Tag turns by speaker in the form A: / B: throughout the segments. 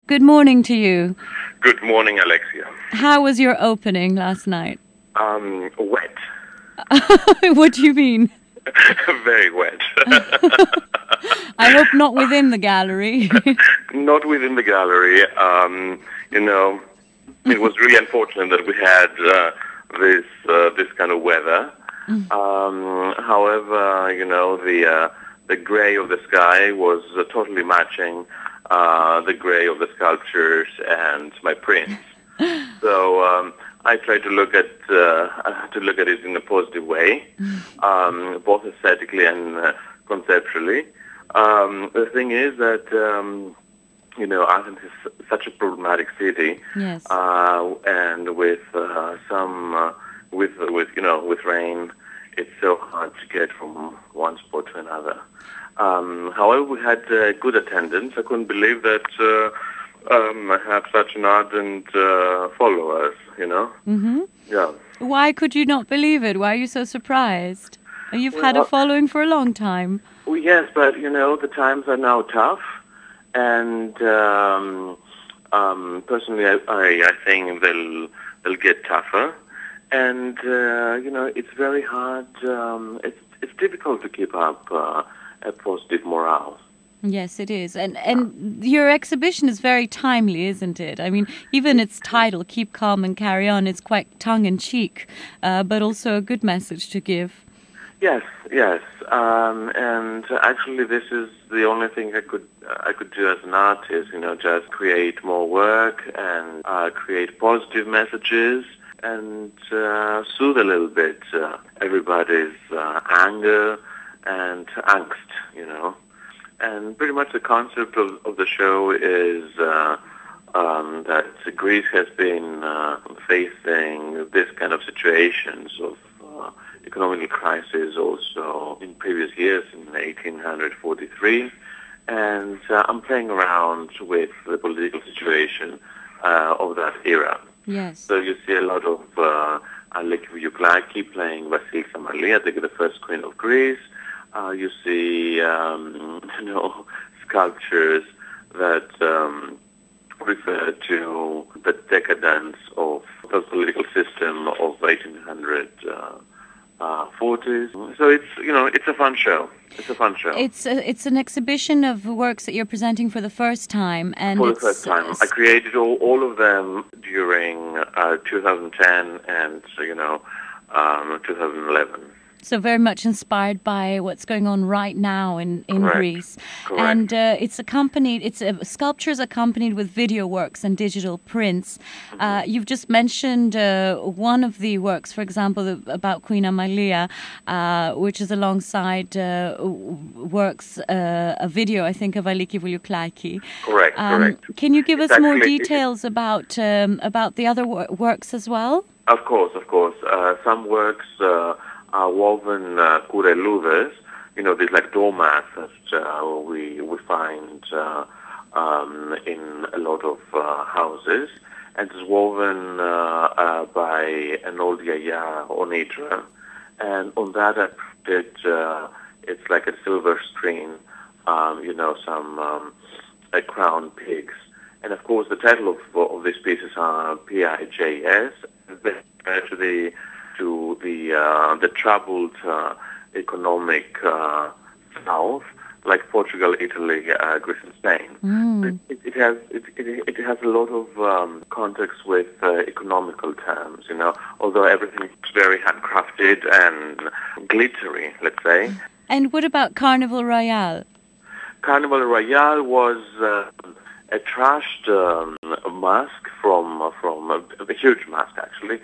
A: Good morning to you.
B: Good morning, Alexia.
A: How was your opening last night?
B: Wet.
A: What do you mean?
B: Very wet.
A: I hope not within the gallery.
B: Not within the gallery. It was really unfortunate that we had this kind of weather. However, the grey of the sky was totally matching the grey of the sculptures and my prints. So I tried to look at it in a positive way, both aesthetically and conceptually. The thing is that Athens is such a problematic city,
A: Yes.
B: and with rain, it's so hard to get from one spot to another. However, we had good attendance. I couldn't believe that I have such an ardent followers,
A: Mm-hmm.
B: Yeah.
A: Why could you not believe it? Why are you so surprised? You've had a following for a long time.
B: Well, yes, but, the times are now tough. And personally, I think they'll get tougher. And, it's very hard. It's difficult to keep up a positive morale.
A: Yes, it is. And your exhibition is very timely, isn't it? I mean, even its title, Keep Calm and Carry On, is quite tongue-in-cheek, but also a good message to give.
B: Yes. And actually, this is the only thing I could do as an artist. Just create more work and create positive messages and soothe a little bit everybody's anger and angst. And pretty much the concept of the show is that Greece has been facing this kind of situations of economic crisis also in previous years, in 1843. And I'm playing around with the political situation of that era.
A: Yes.
B: So you see a lot of Alexia Amvrazi playing Vasilisa Amalia, the first queen of Greece. You see, sculptures that refer to the decadence of the political system of 1840s. So it's a fun show.
A: It's an exhibition of works that you're presenting for the first time, and
B: for the first time. I created all of them during 2010 and 2011.
A: So very much inspired by what's going on right now in Greece.
B: Correct.
A: And sculptures accompanied with video works and digital prints. You've just mentioned one of the works, for example, about Queen Amalia, which is alongside works, a video, I think, of Alexia Amvrazi.
B: Correct.
A: Can you give us more details about the other works as well?
B: Of course. Some works are woven kureludes, these like doormats that we find in a lot of houses, and it's woven by an old yaya onitra, and on that I printed it's like a silver screen, some crown pigs, and of course the title of these pieces are PIJS, to the troubled economic south, like Portugal, Italy, Greece, and Spain. It has a lot of context with economical terms, although everything is very handcrafted and glittery, let's say.
A: And what about Carnival Royale?
B: Carnival Royale was a trashed mask from a huge mask, actually.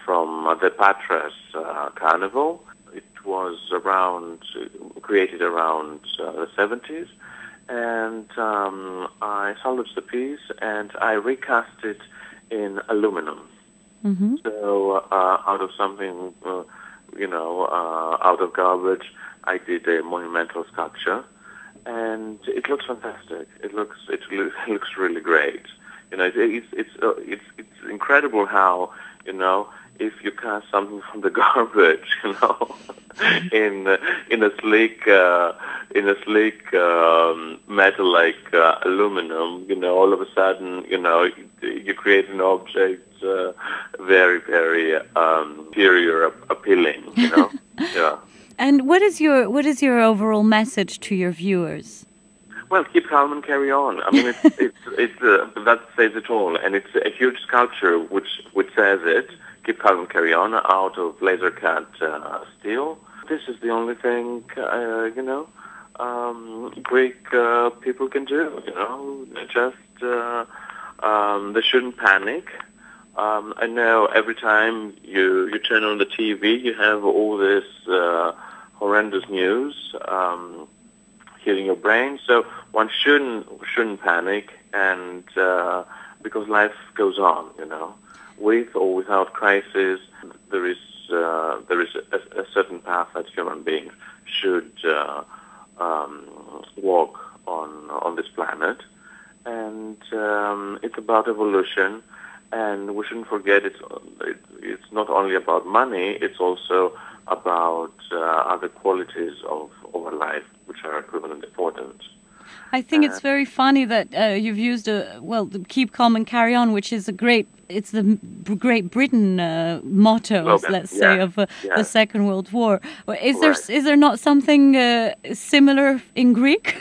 B: From the Patras Carnival. It was created around the 70s, and I salvaged the piece and I recast it in aluminum. Mm-hmm. So out of something, out of garbage, I did a monumental sculpture, and it looks fantastic. It looks really great. It's incredible how if you cast something from the garbage, in a sleek metal like aluminum. All of a sudden, you create an object very, very superior, appealing. Yeah.
A: And what is your overall message to your viewers?
B: Well, keep calm and carry on. I mean, that says it all, and it's a huge sculpture which says it. Keep calm and carry on, out of laser cut steel. This is the only thing Greek people can do. Just they shouldn't panic. I know every time you turn on the TV, you have all this horrendous news hitting your brain. So one shouldn't panic, and because life goes on, with or without crisis, there is a certain path that human beings should walk on this planet, and it's about evolution. And we shouldn't forget it's not only about money, it's also about other qualities of our life which are equivalent important.
A: I think it's very funny that you've used the keep calm and carry on, which is it's the Great Britain motto, let's say, of the Second World War. Is there not something similar in Greek,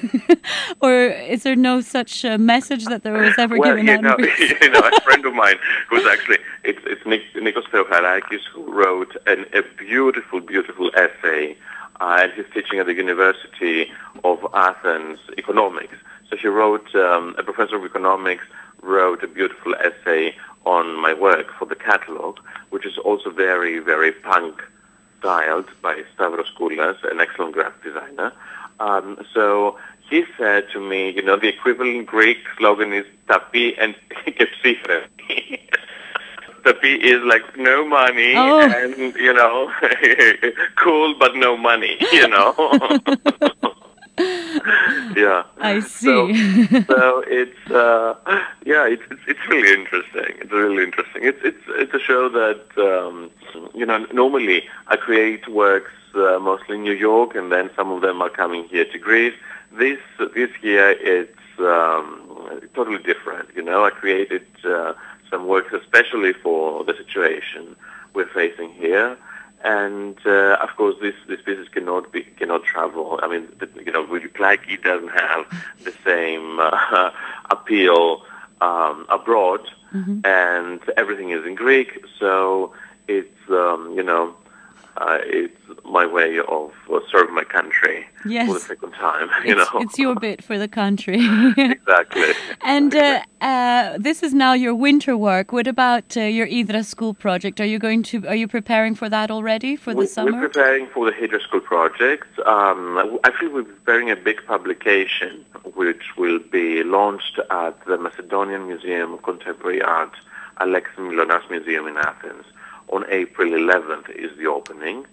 A: or is there no such message that there was ever given out in Greek?
B: A friend of mine who's actually it's Nikos Theocharakis, who wrote a beautiful, beautiful essay. And he's teaching at the University of Athens economics. So he wrote, a professor of economics wrote a beautiful essay on my work for the catalog, which is also very, very punk styled by Stavros Koulas, an excellent graphic designer. So he said to me, the equivalent Greek slogan is "Tapi and Kepsifre." Tapi is like no money and, cool but no money, Yeah.
A: I see.
B: So it's it's really interesting. It's really interesting. It's a show that normally I create works mostly in New York, and then some of them are coming here to Greece. This year it's totally different. I created some works especially for the situation we're facing here, and of course these pieces cannot travel. I mean, Plaki doesn't have the same appeal abroad, and everything is in Greek, so it's it's my way of serving my country for the second time.
A: It's your bit for the country.
B: Exactly.
A: And this is now your winter work. What about your Hydra School project? Are you preparing for that already for the summer?
B: We're preparing for the Hydra School project. Actually, we're preparing a big publication which will be launched at the Macedonian Museum of Contemporary Art, Alexia Amvrazi Museum in Athens. On April 11th is the opening.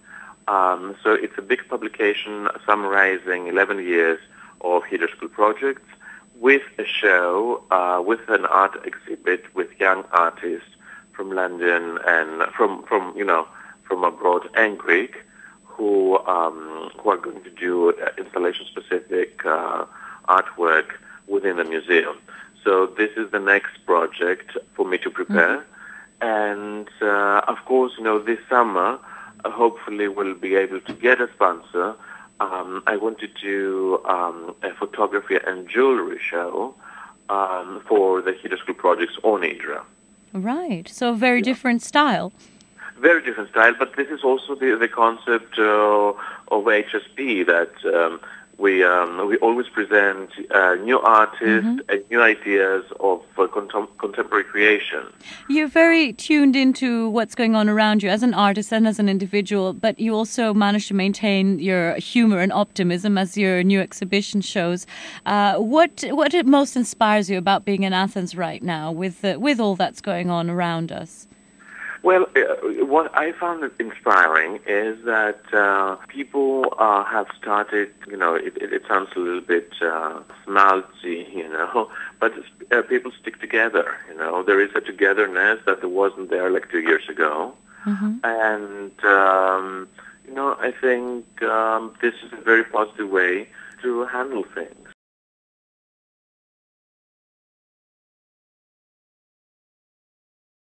B: So it's a big publication summarizing 11 years of Hydra School projects with a show, with an art exhibit with young artists from London and from abroad and Greek who are going to do installation-specific artwork within the museum. So this is the next project for me to prepare. And, of course, this summer, hopefully we'll be able to get a sponsor. I want to do a photography and jewelry show for the Hydra School projects on Hydra.
A: Right. So very different style.
B: Very different style, but this is also the concept of HSP, that we always present new artists and new ideas of contemporary creation.
A: You're very tuned into what's going on around you as an artist and as an individual, but you also manage to maintain your humor and optimism as your new exhibition shows. What most inspires you about being in Athens right now with all that's going on around us?
B: Well, what I found inspiring is that people have started, it sounds a little bit schmaltzy, but people stick together, There is a togetherness that wasn't there like 2 years ago. And, I think this is a very positive way to handle things.